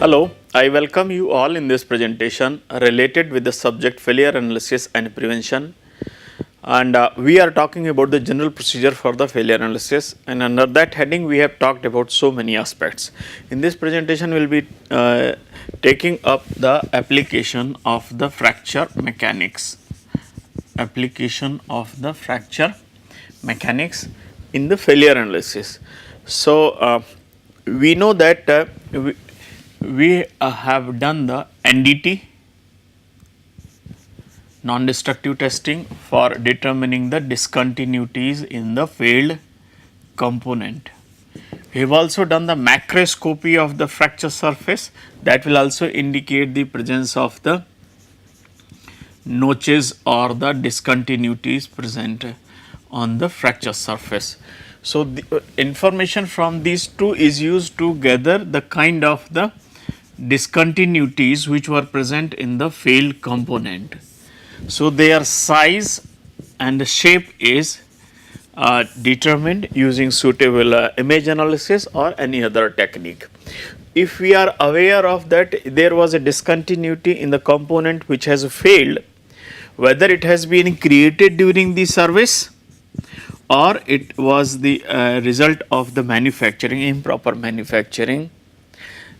Hello, I welcome you all in this presentation related with the subject failure analysis and prevention, and we are talking about the general procedure for the failure analysis, and under that heading we have talked about so many aspects. In this presentation we will be taking up the application of the fracture mechanics, in the failure analysis. So, we know that we have done the NDT, non-destructive testing, for determining the discontinuities in the failed component. We have also done the macroscopy of the fracture surface, that will also indicate the presence of the notches or the discontinuities present on the fracture surface. So, the information from these two is used to gather the kind of the discontinuities which were present in the failed component. So, their size and shape is determined using suitable image analysis or any other technique. If we are aware of that there was a discontinuity in the component which has failed, whether it has been created during the service or it was the result of the manufacturing, improper manufacturing,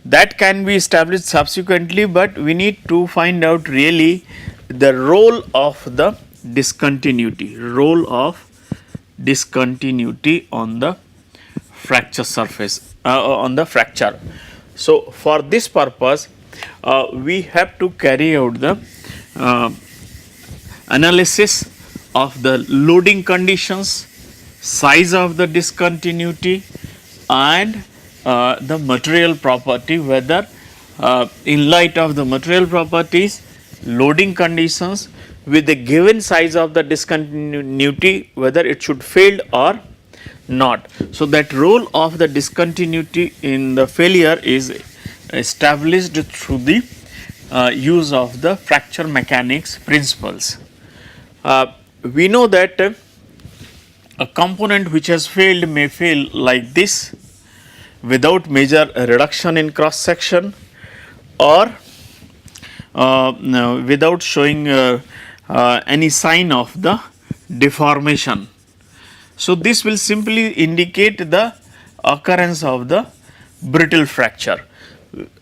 that can be established subsequently, but we need to find out really the role of the discontinuity, on the fracture surface, on the fracture. So, for this purpose we have to carry out the analysis of the loading conditions, size of the discontinuity, and the material property, whether in light of the material properties, loading conditions, with the given size of the discontinuity, whether it should fail or not. So, that role of the discontinuity in the failure is established through the use of the fracture mechanics principles. We know that a component which has failed may fail like this, without major reduction in cross section or without showing any sign of the deformation. So, this will simply indicate the occurrence of the brittle fracture.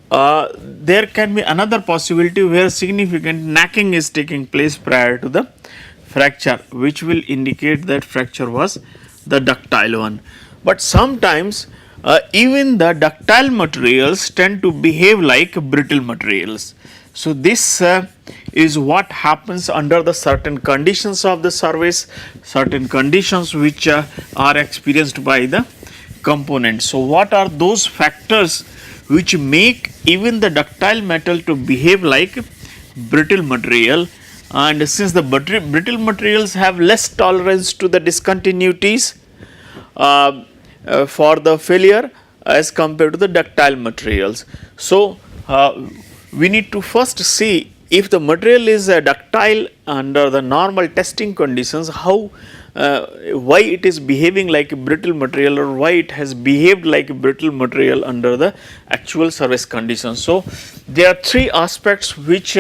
There can be another possibility where significant knacking is taking place prior to the fracture, which will indicate that fracture was the ductile one. But sometimes even the ductile materials tend to behave like brittle materials. So, this is what happens under the certain conditions of the service, certain conditions which are experienced by the component. So, what are those factors which make even the ductile metal to behave like brittle material? And since the brittle materials have less tolerance to the discontinuities for the failure as compared to the ductile materials. So, we need to first see if the material is ductile under the normal testing conditions, how why it is behaving like a brittle material, or why it has behaved like a brittle material under the actual service conditions. So, there are three aspects which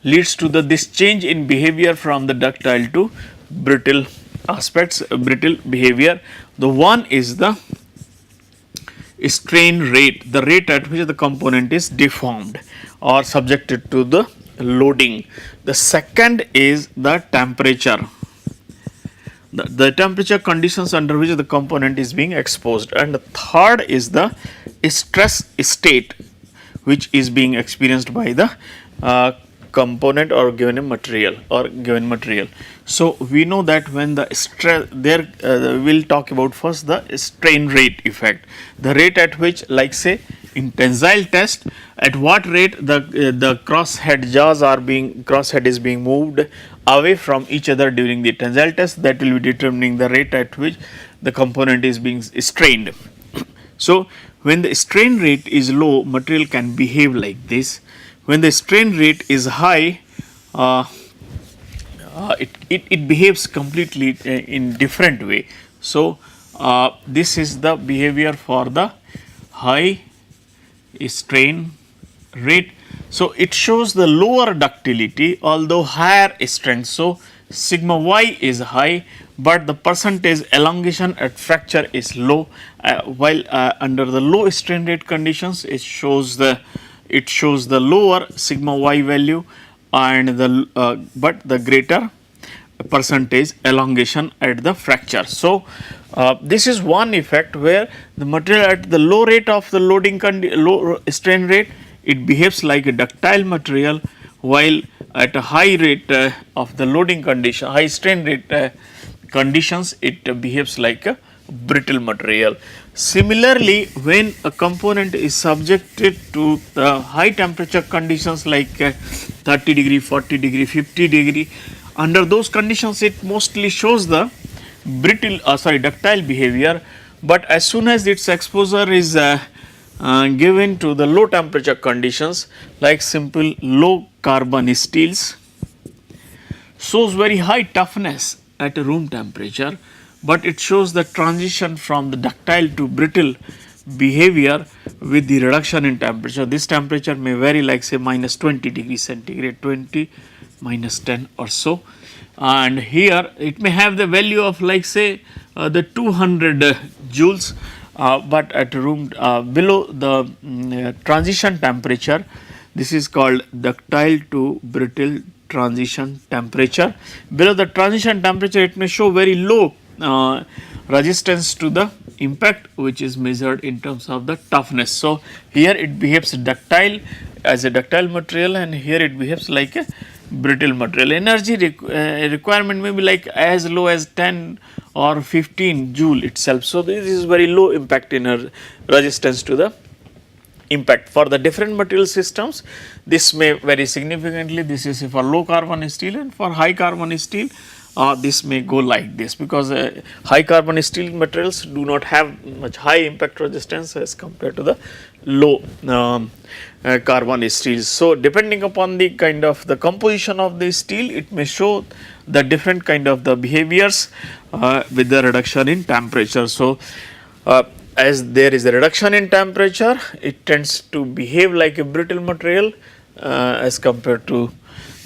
leads to this change in behavior from the ductile to brittle aspects, brittle behavior. The one is the strain rate, the rate at which the component is deformed or subjected to the loading. The second is the temperature, the temperature conditions under which the component is being exposed, and the third is the stress state which is being experienced by the component or given material. So, we know that when the stress there we will talk about first the strain rate effect, the rate at which, like say in tensile test, at what rate the crosshead is being moved away from each other during the tensile test, that will be determining the rate at which the component is being strained. So, when the strain rate is low, material can behave like this. When the strain rate is high, it behaves completely in different way. So, this is the behavior for the high strain rate. So, it shows the lower ductility although higher strength. So, sigma y is high, but the percentage elongation at fracture is low, while under the low strain rate conditions it shows the lower sigma y value and the but the greater percentage elongation at the fracture. So, this is one effect where the material at the low rate of the loading low strain rate, it behaves like a ductile material, while at a high rate of the loading condition, high strain rate conditions, it behaves like a brittle material. Similarly, when a component is subjected to the high temperature conditions like 30 degree, 40 degree, 50 degree, under those conditions it mostly shows the ductile behavior, but as soon as its exposure is given to the low temperature conditions like simple low carbon steels, shows very high toughness at a room temperature, but it shows the transition from the ductile to brittle behavior with the reduction in temperature. This temperature may vary like say minus 20 degrees centigrade, 20, minus 10 or so, and here it may have the value of like say the 200 joules, but at room below the transition temperature, this is called ductile to brittle transition temperature. Below the transition temperature, it may show very low resistance to the impact, which is measured in terms of the toughness. So, here it behaves ductile as a ductile material, and here it behaves like a brittle material. Energy requirement may be like as low as 10 or 15 joule itself. So, this is very low impact in resistance to the impact. For the different material systems, this may vary significantly. This is for low carbon steel, and for high carbon steel this may go like this, because high carbon steel materials do not have much high impact resistance as compared to the low carbon steels. So, depending upon the kind of the composition of the steel, it may show the different kind of the behaviors with the reduction in temperature. So, as there is a reduction in temperature, it tends to behave like a brittle material as compared to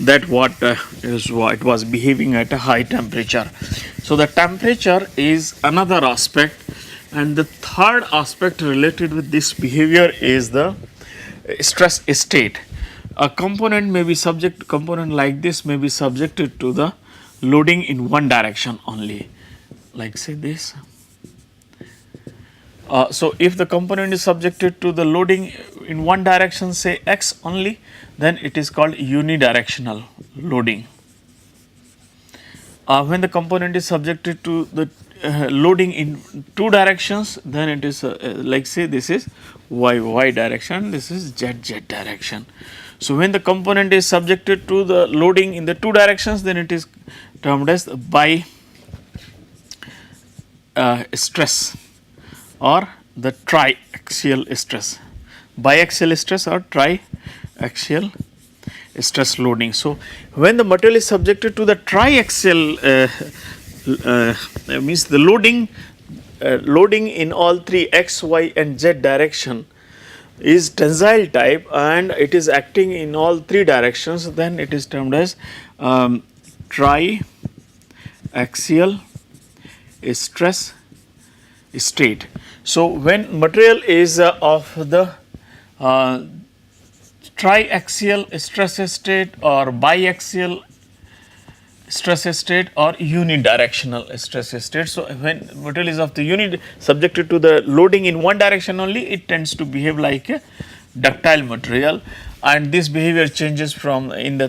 that what it was behaving at a high temperature. So, the temperature is another aspect, and the third aspect related with this behavior is the stress state. A component like this may be subjected to the loading in one direction only, like say this. So, if the component is subjected to the loading in one direction, say x only, then it is called unidirectional loading. When the component is subjected to the loading in two directions, then it is like say this is y direction, this is z direction. So, when the component is subjected to the loading in the two directions, then it is termed as bi stress or the triaxial stress, biaxial stress or triaxial stress loading. So, when the material is subjected to the triaxial means the loading in all three x, y and z direction is tensile type and it is acting in all three directions, then it is termed as triaxial stress state. So, when material is of the triaxial stress state or biaxial stress state or unidirectional stress state. So, when material is of the subjected to the loading in one direction only, it tends to behave like a ductile material, and this behavior changes from in the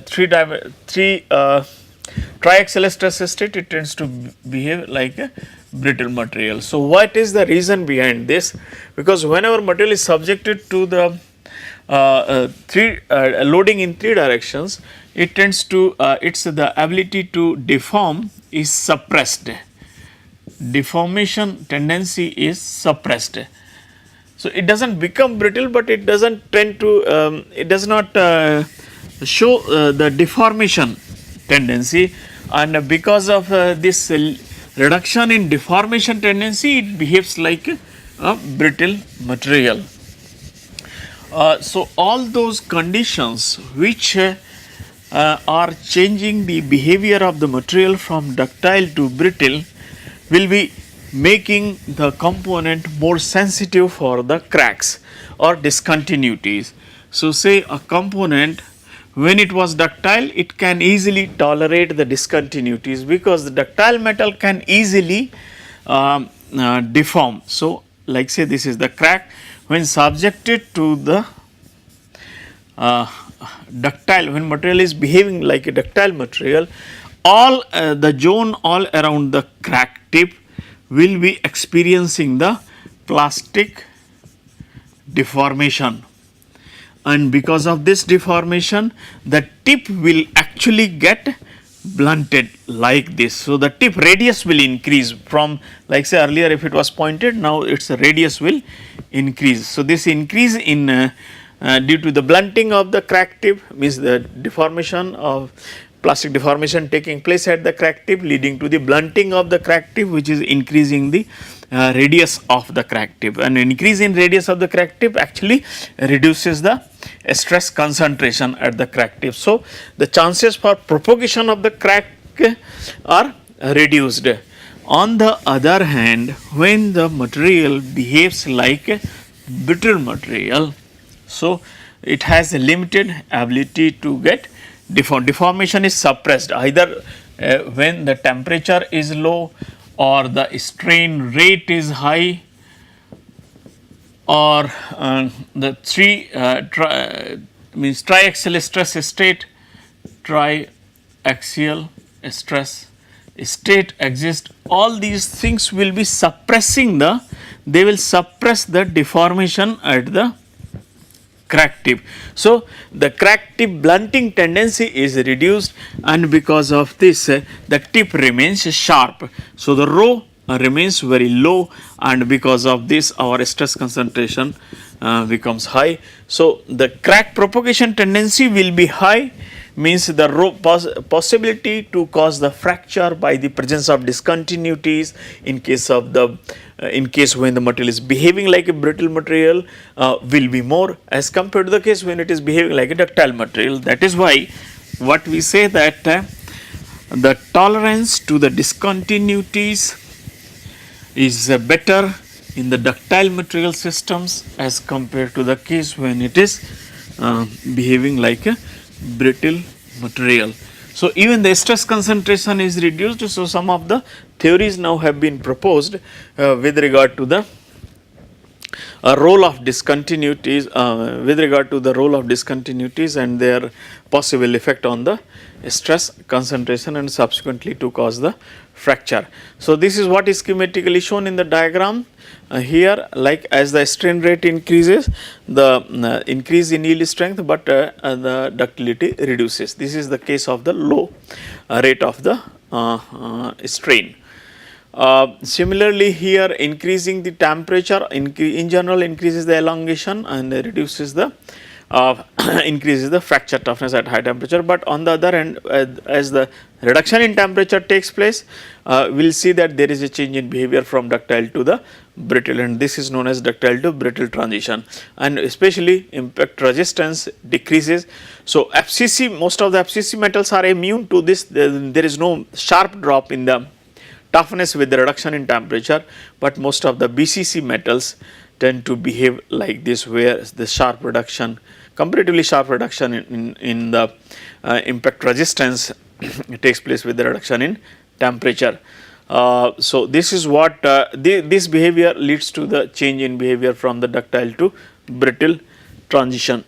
triaxial stress state, it tends to behave like a brittle material. So, what is the reason behind this? Because whenever material is subjected to the loading in three directions, it tends to the ability to deform is suppressed. Deformation tendency is suppressed. So, it does not become brittle, but it does not tend to it does not show the deformation tendency, and because of this reduction in deformation tendency, it behaves like a brittle material. So all those conditions which are changing the behavior of the material from ductile to brittle will be making the component more sensitive for the cracks or discontinuities. So say a component, when it was ductile, it can easily tolerate the discontinuities because the ductile metal can easily deform. So like say this is the crack, when subjected to the ductile, when material is behaving like a ductile material, all the zone all around the crack tip will be experiencing the plastic deformation, and because of this deformation the tip will actually get blunted like this. So the tip radius will increase from, like say earlier if it was pointed, now its radius will increase. So this increase in due to the blunting of the crack tip means the deformation of plastic deformation taking place at the crack tip, leading to the blunting of the crack tip, which is increasing the radius of the crack tip. And increase in radius of the crack tip actually reduces the stress concentration at the crack tip. So the chances for propagation of the crack are reduced. On the other hand, when the material behaves like a brittle material, so it has a limited ability to get deformation is suppressed either when the temperature is low or the strain rate is high, or the triaxial stress state, triaxial stress state exists. All these things will be suppressing they will suppress the deformation at the crack tip. So the crack tip blunting tendency is reduced, and because of this the tip remains sharp. So the rho remains very low, and because of this our stress concentration becomes high. So the crack propagation tendency will be high, means the possibility to cause the fracture by the presence of discontinuities in case of the in case when the material is behaving like a brittle material will be more as compared to the case when it is behaving like a ductile material. That is why what we say that the tolerance to the discontinuities is better in the ductile material systems as compared to the case when it is behaving like a brittle material. So even the stress concentration is reduced. So some of the theories now have been proposed with regard to the role of discontinuities, and their possible effect on the stress concentration and subsequently to cause the fracture. So this is what is schematically shown in the diagram. Here, like as the strain rate increases, the increase in yield strength, but the ductility reduces. This is the case of the low rate of the strain. Similarly, here increasing the temperature in general increases the elongation and reduces the increases the fracture toughness at high temperature. But on the other hand, as the reduction in temperature takes place, we will see that there is a change in behavior from ductile to the brittle, and this is known as ductile to brittle transition, and especially impact resistance decreases. So FCC, most of the FCC metals are immune to this. There is no sharp drop in the toughness with the reduction in temperature, but most of the BCC metals tend to behave like this, where the sharp reduction, comparatively sharp reduction in the impact resistance takes place with the reduction in temperature. So this is what this behavior leads to the change in behavior from the ductile to brittle transition,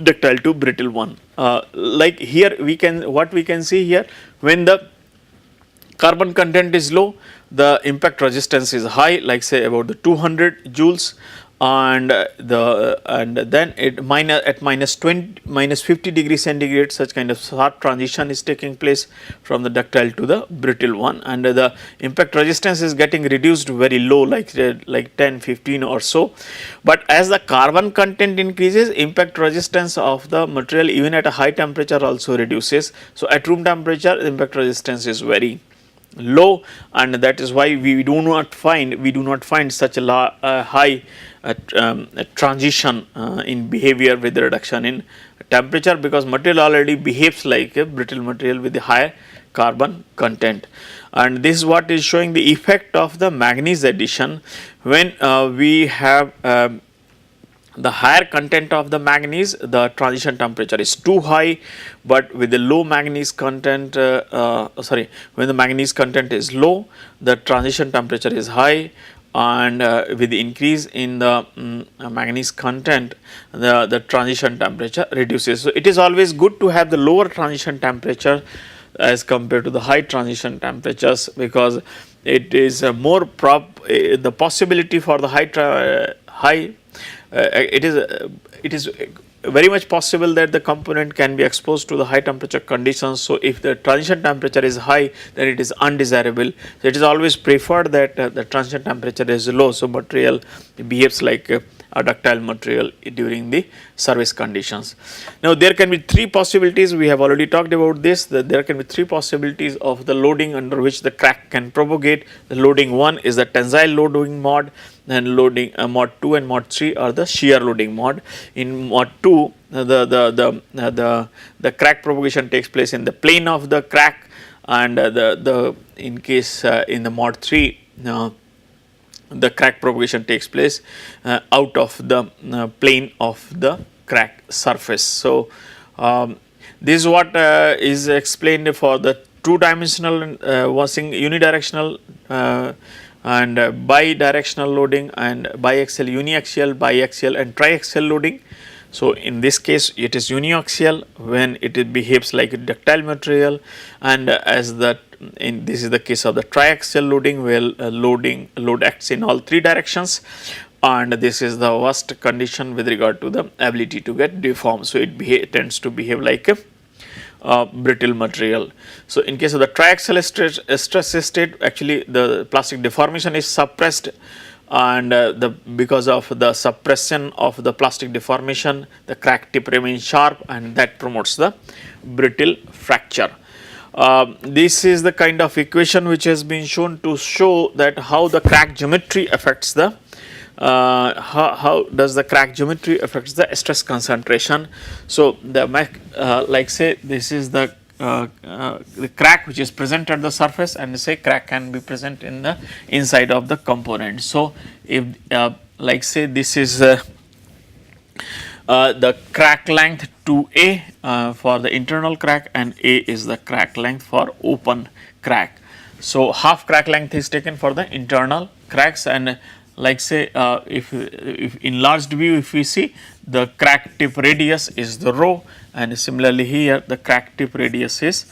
ductile to brittle one. Like here what we can see here, when the carbon content is low, the impact resistance is high, like say about the 200 joules, and then it at minus 50 degrees centigrade, such kind of sharp transition is taking place from the ductile to the brittle one, and the impact resistance is getting reduced very low, like 10, 15 or so. But as the carbon content increases, impact resistance of the material even at a high temperature also reduces. So at room temperature, impact resistance is very low, and that is why we do not find such a high transition in behavior with the reduction in temperature, because material already behaves like a brittle material with the higher carbon content. And this is what is showing the effect of the manganese addition when we have the higher content of the manganese, the transition temperature is too high, but with the low manganese content, when the manganese content is low, the transition temperature is high, and with the increase in the manganese content, the transition temperature reduces. So, it is always good to have the lower transition temperature as compared to the high transition temperatures, because it is the possibility for the it is very much possible that the component can be exposed to the high temperature conditions. So, if the transition temperature is high, then it is undesirable. So, it is always preferred that the transition temperature is low. So, material behaves like a ductile material during the service conditions. Now, there can be three possibilities. We have already talked about this, that there can be three possibilities of the loading under which the crack can propagate. The loading 1 is the tensile loading mode, and loading mod 2 and mod 3 are the shear loading mode. In mod 2, the crack propagation takes place in the plane of the crack, and in case in the mod 3, the crack propagation takes place out of the plane of the crack surface. So, this is what is explained for the two-dimensional unidirectional and bidirectional loading, and biaxial, uniaxial, biaxial and triaxial loading. So, in this case it is uniaxial when it behaves like a ductile material, and this is the case of the triaxial loading, where load acts in all three directions, and this is the worst condition with regard to the ability to get deformed. So, it tends to behave like a brittle material. So, in case of the triaxial stress state, actually the plastic deformation is suppressed, and because of the suppression of the plastic deformation, the crack tip remains sharp, and that promotes the brittle fracture. This is the kind of equation which has been shown to show that how the crack geometry affects the how does the crack geometry affects the stress concentration. So, like say this is the crack which is present at the surface, and say crack can be present in the inside of the component. So, if like say this is the crack length 2A for the internal crack, and A is the crack length for open crack. So, half crack length is taken for the internal cracks, and like say if enlarged view, if we see, the crack tip radius is the rho, and similarly here the crack tip radius is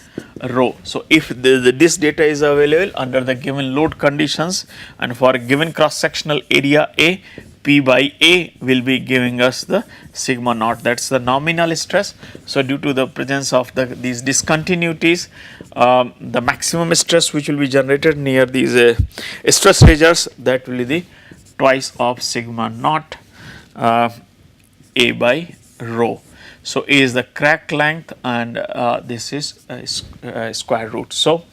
rho. So, if this data is available under the given load conditions, and for a given cross sectional area A, P by A will be giving us the sigma naught, that is the nominal stress. So, due to the presence of these discontinuities, the maximum stress which will be generated near these stress regions, that will be the twice of sigma naught A by rho. So, A is the crack length, and this is square root. So,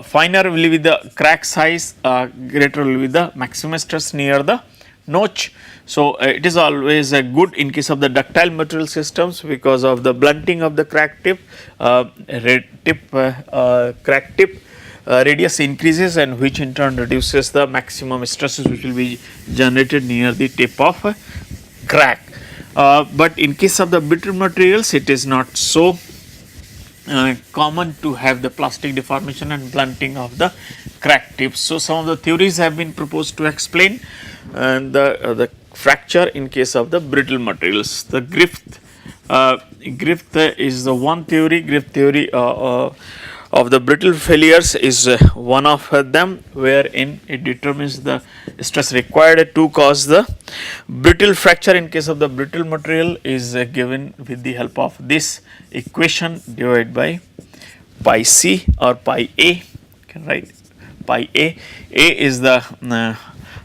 finer will be the crack size, greater will be the maximum stress near the notch. So, it is always good in case of the ductile material systems, because of the blunting of the crack tip, crack tip radius increases, and which in turn reduces the maximum stresses which will be generated near the tip of crack. But in case of the brittle materials, it is not so common to have the plastic deformation and blunting of the crack tips. So, some of the theories have been proposed to explain the fracture in case of the brittle materials. The Griffith is the one theory. Griffith theory of the brittle failures is one of them, wherein it determines the stress required to cause the brittle fracture. In case of the brittle material is given with the help of this equation divided by pi c or pi a. You can write pi a. A is the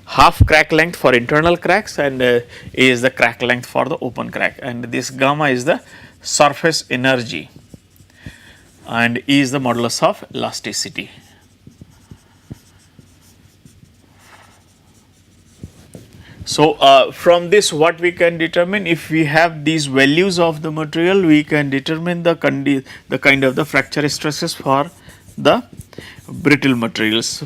half crack length for internal cracks, and A is the crack length for the open crack, and this gamma is the surface energy, and E is the modulus of elasticity. So, from this what we can determine, if we have these values of the material, we can determine the kind of the fracture stresses for the brittle materials.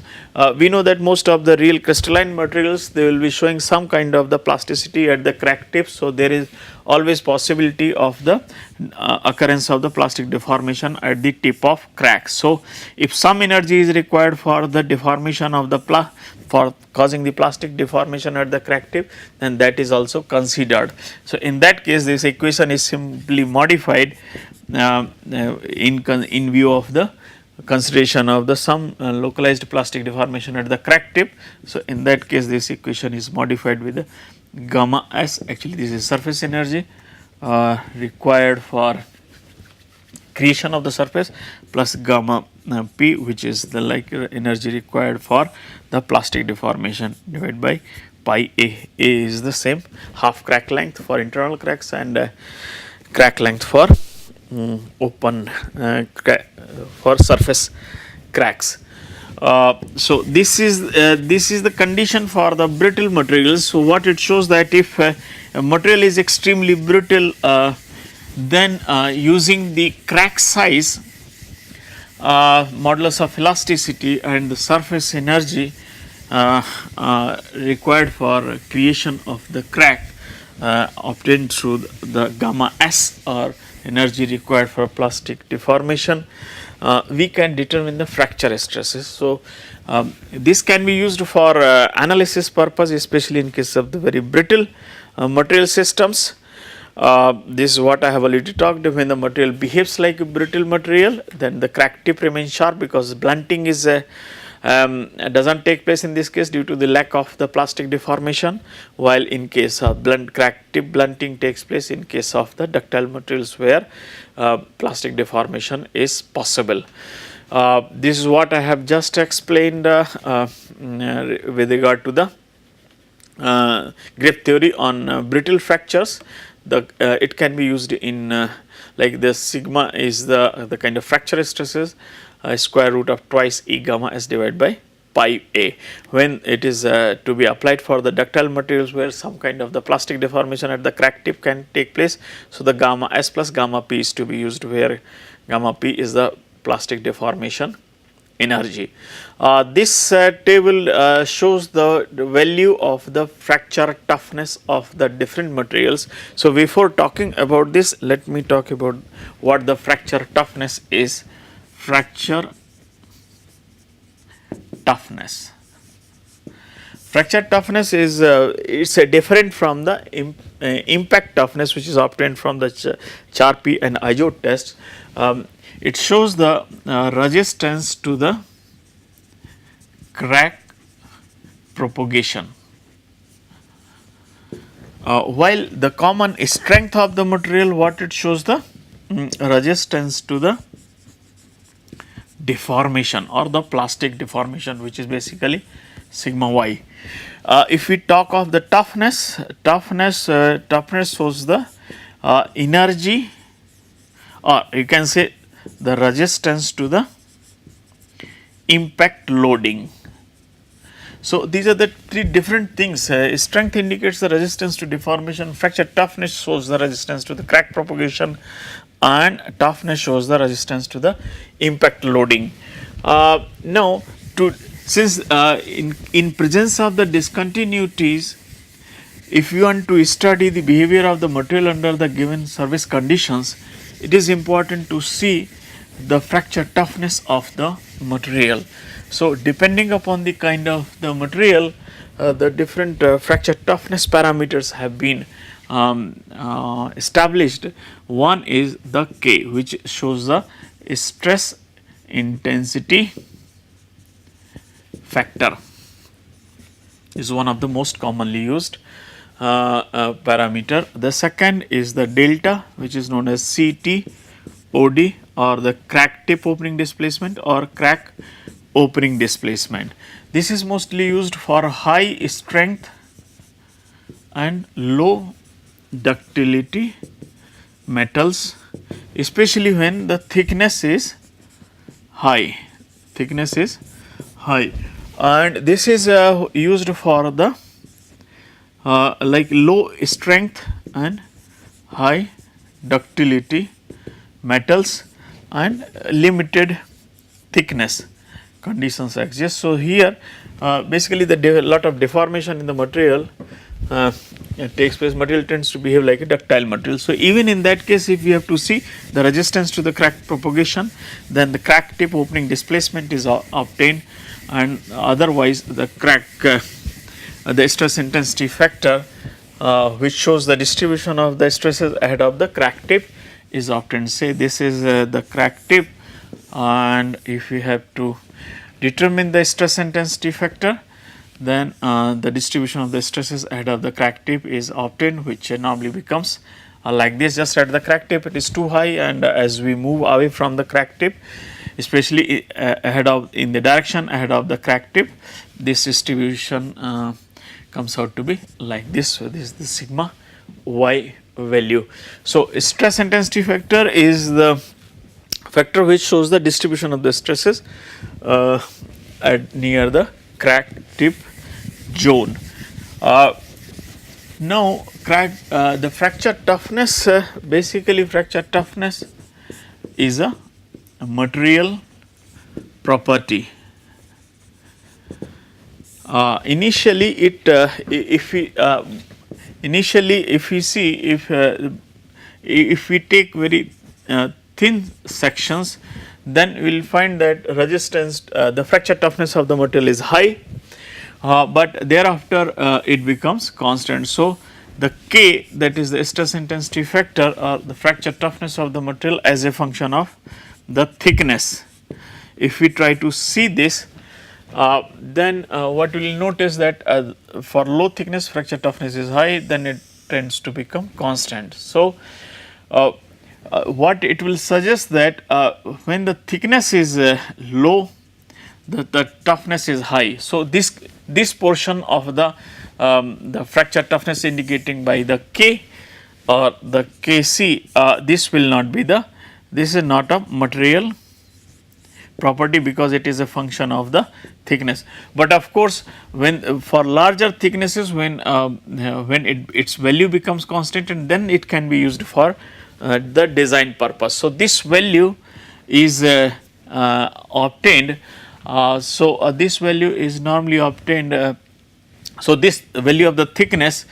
We know that most of the real crystalline materials, they will be showing some kind of the plasticity at the crack tip. So, there is always possibility of the occurrence of the plastic deformation at the tip of crack. So, if some energy is required for the deformation of the for causing the plastic deformation at the crack tip, then that is also considered. So, in that case this equation is simply modified in view of the consideration of the some localized plastic deformation at the crack tip. So, in that case this equation is modified with the gamma s, actually this is surface energy required for creation of the surface, plus gamma p, which is the energy required for the plastic deformation, divided by pi a. A is the same, half crack length for internal cracks and crack length for open for surface cracks. So, this is the condition for the brittle materials. So, what it shows that if a material is extremely brittle, then using the crack size, modulus of elasticity and the surface energy required for creation of the crack obtained through the gamma s, or energy required for plastic deformation, we can determine the fracture stresses. So, this can be used for analysis purpose, especially in case of the very brittle material systems. This is what I have already talked. When the material behaves like a brittle material, then the crack tip remains sharp, because blunting is does not take place in this case due to the lack of the plastic deformation, while in case of crack tip blunting takes place in case of the ductile materials, where plastic deformation is possible. This is what I have just explained with regard to the Griffith theory on brittle fractures. It can be used in like the sigma is the kind of fracture stresses, square root of twice E gamma s divided by pi a. When it is to be applied for the ductile materials, where some kind of the plastic deformation at the crack tip can take place, so the gamma s plus gamma p is to be used, where gamma p is the plastic deformation energy. This table shows the value of the fracture toughness of the different materials. So, before talking about this, let me talk about what the fracture toughness is. Fracture toughness. Fracture toughness is it's different from the impact toughness, which is obtained from the Charpy and Ajot tests. It shows the resistance to the crack propagation, while the common strength of the material, what it shows, the resistance to the deformation or the plastic deformation, which is basically sigma y. If we talk of the toughness shows the energy, or you can say the resistance to the impact loading. So, these are the three different things. Strength indicates the resistance to deformation, fracture toughness shows the resistance to the crack propagation, and toughness shows the resistance to the impact loading. Now, since in presence of the discontinuities, if you want to study the behavior of the material under the given service conditions, it is important to see the fracture toughness of the material. So, depending upon the kind of the material, the different fracture toughness parameters have been established. One is the K, which shows the stress intensity factor, is one of the most commonly used parameter. The second is the delta, which is known as CTOD, or the crack tip opening displacement or crack opening displacement. This is mostly used for high strength and low ductility metals, especially when the thickness is high. And this is used for the like low strength and high ductility metals and limited thickness conditions exist. So, here basically the lot of deformation in the material it takes place. Material tends to behave like a ductile material. So, even in that case, if we have to see the resistance to the crack propagation, then the crack tip opening displacement is obtained, and otherwise the crack the stress intensity factor which shows the distribution of the stresses ahead of the crack tip is obtained. Say this is the crack tip, and if we have to determine the stress intensity factor, then the distribution of the stresses ahead of the crack tip is obtained, which normally becomes like this. Just at the crack tip it is too high, and as we move away from the crack tip, especially ahead of in the direction ahead of the crack tip, this distribution comes out to be like this. So, this is the sigma y value. So, stress intensity factor is the factor which shows the distribution of the stresses at near the crack tip zone. Now, the fracture toughness, basically fracture toughness is a material property. Initially it if we see if we take very thin sections, then we will find that resistance the fracture toughness of the material is high, but thereafter it becomes constant. So, the K, that is the stress intensity factor or the fracture toughness of the material as a function of the thickness. If we try to see this, then what we will notice that for low thickness fracture toughness is high, then it tends to become constant. So, what it will suggest that when the thickness is low, the toughness is high. So, this portion of the fracture toughness indicating by the K or the Kc, this will not be this is not a material property because it is a function of the thickness. But of course, when for larger thicknesses, when its value becomes constant, and then it can be used for the design purpose. So, this value is obtained. This value is normally obtained. So, this value of the thickness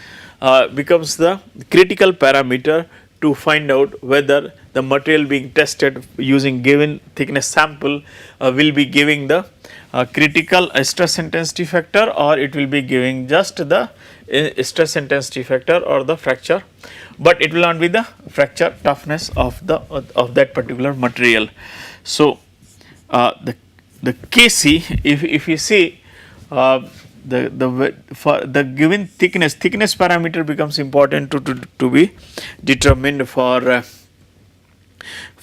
becomes the critical parameter to find out whether the material being tested using given thickness sample will be giving the critical stress intensity factor, or it will be giving just the stress intensity factor or the fracture, but it will not be the fracture toughness of that particular material. So, the Kc, if you see for the given thickness parameter becomes important to be determined for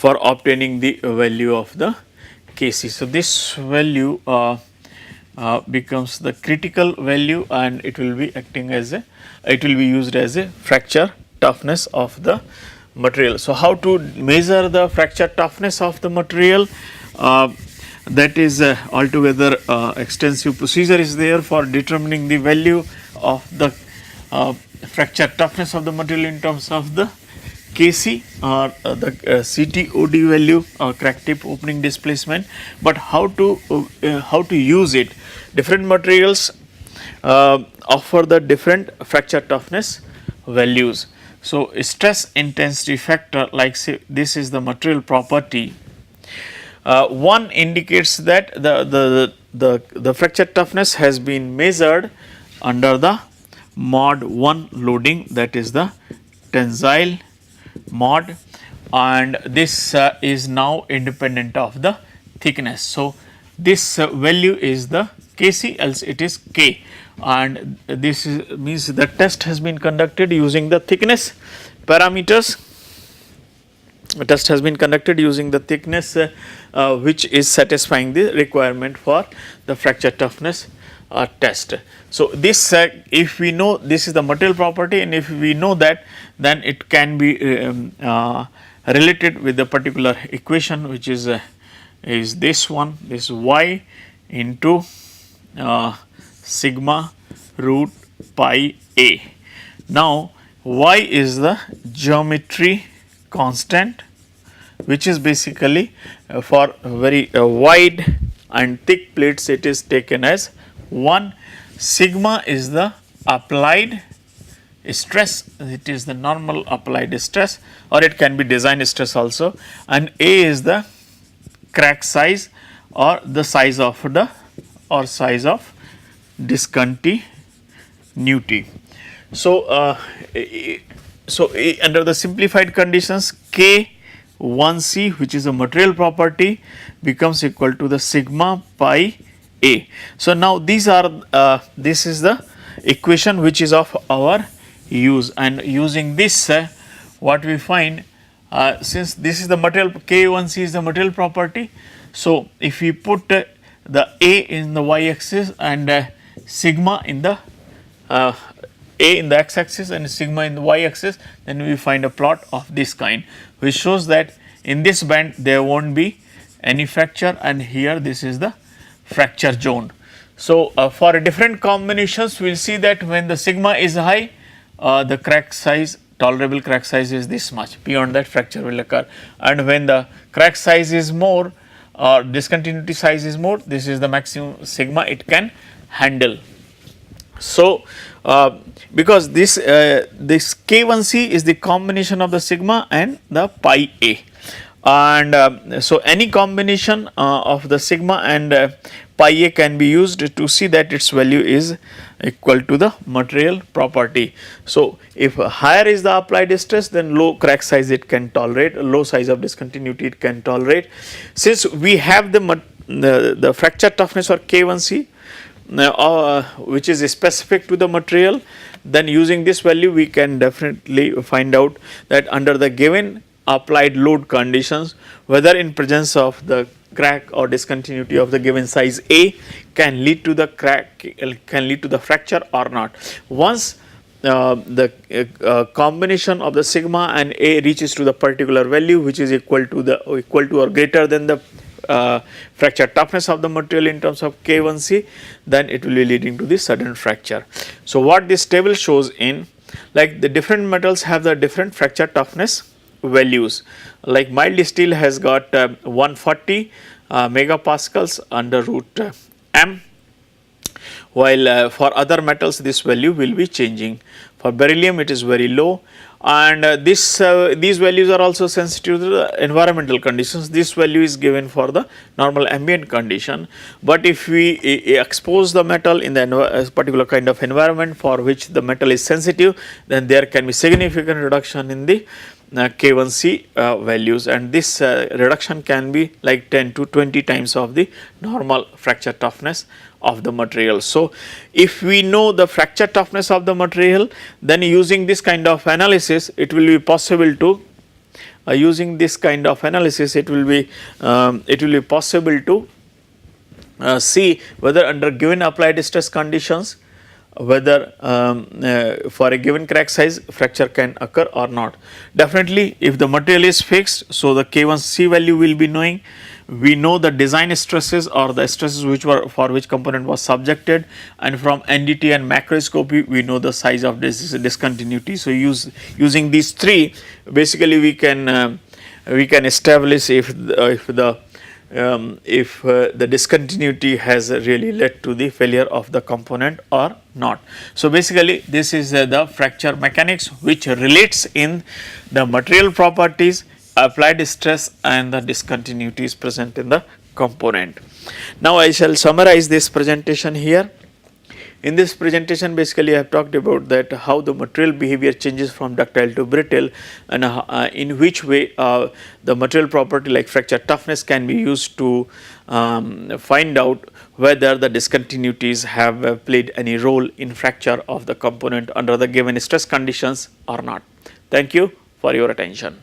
obtaining the value of the Kc. So, this value becomes the critical value, and it will be acting as it will be used as a fracture toughness of the material. So, how to measure the fracture toughness of the material? That is altogether extensive procedure is there for determining the value of the fracture toughness of the material in terms of the Kc or the CTOD value or crack tip opening displacement. But how to use it? Different materials offer the different fracture toughness values. So, stress intensity factor, like say this is the material property. One indicates that the fracture toughness has been measured under the mod 1 loading, that is the tensile mod, and this is now independent of the thickness. So, this value is the Kc, else it is K, and this means the test has been conducted using the thickness parameters. The test has been conducted using the thickness which is satisfying the requirement for the fracture toughness test. So, this if we know this is the material property, and if we know that, then it can be related with the particular equation, which is this one, this y into sigma root pi a. Now y is the geometry constant, which is basically for very wide and thick plates it is taken as 1. Sigma is the applied stress, it is the normal applied stress, or it can be design stress also, and A is the crack size or the size of the size of discontinuity. So, under the simplified conditions, K1C, which is a material property, becomes equal to the sigma pi A. So, now these are this is the equation which is of our use, and using this what we find, since this is the material, K1C is the material property. So, if we put the A in the y axis and sigma in the A in the x axis and sigma in the y axis, then we find a plot of this kind, which shows that in this band there will not be any fracture, and here this is the fracture zone. So, for different combinations we will see that when the sigma is high, the crack size, tolerable crack size is this much, beyond that fracture will occur, and when the crack size is more or discontinuity size is more, this is the maximum sigma it can handle. So, because this K1C is the combination of the sigma and the pi A, and so any combination of the sigma and pi A can be used to see that its value is equal to the material property. So, if higher is the applied stress, then low crack size it can tolerate, low size of discontinuity it can tolerate. Since we have the fracture toughness or K1C, which is specific to the material, then using this value we can definitely find out that under the given applied load conditions, whether in presence of the crack or discontinuity of the given size A can lead to the crack, can lead to the fracture or not. Once the combination of the sigma and A reaches to the particular value which is equal to or greater than the fracture toughness of the material in terms of K1C, then it will be leading to the sudden fracture. So, what this table shows in, like the different metals have the different fracture toughness values, like mild steel has got 140 megapascals under root m, while for other metals this value will be changing. For beryllium it is very low, and these values are also sensitive to the environmental conditions. This value is given for the normal ambient condition, but if we expose the metal in the particular kind of environment for which the metal is sensitive, then there can be significant reduction in the K1C values, and this reduction can be like 10 to 20 times of the normal fracture toughness of the material. So, if we know the fracture toughness of the material, then using this kind of analysis it will be possible to possible to see whether under given applied stress conditions, whether for a given crack size fracture can occur or not. Definitely if the material is fixed, so the K1C value will be knowing. We know the design stresses or the stresses which were for which component was subjected, and from NDT and macroscopy we know the size of this discontinuity. So, using these three, basically we can establish if the discontinuity has really led to the failure of the component or not. So, basically this is the fracture mechanics which relates in the material properties, applied stress and the discontinuities present in the component. Now, I shall summarize this presentation here. In this presentation basically I have talked about that how the material behavior changes from ductile to brittle, and in which way the material property like fracture toughness can be used to find out whether the discontinuities have played any role in fracture of the component under the given stress conditions or not. Thank you for your attention.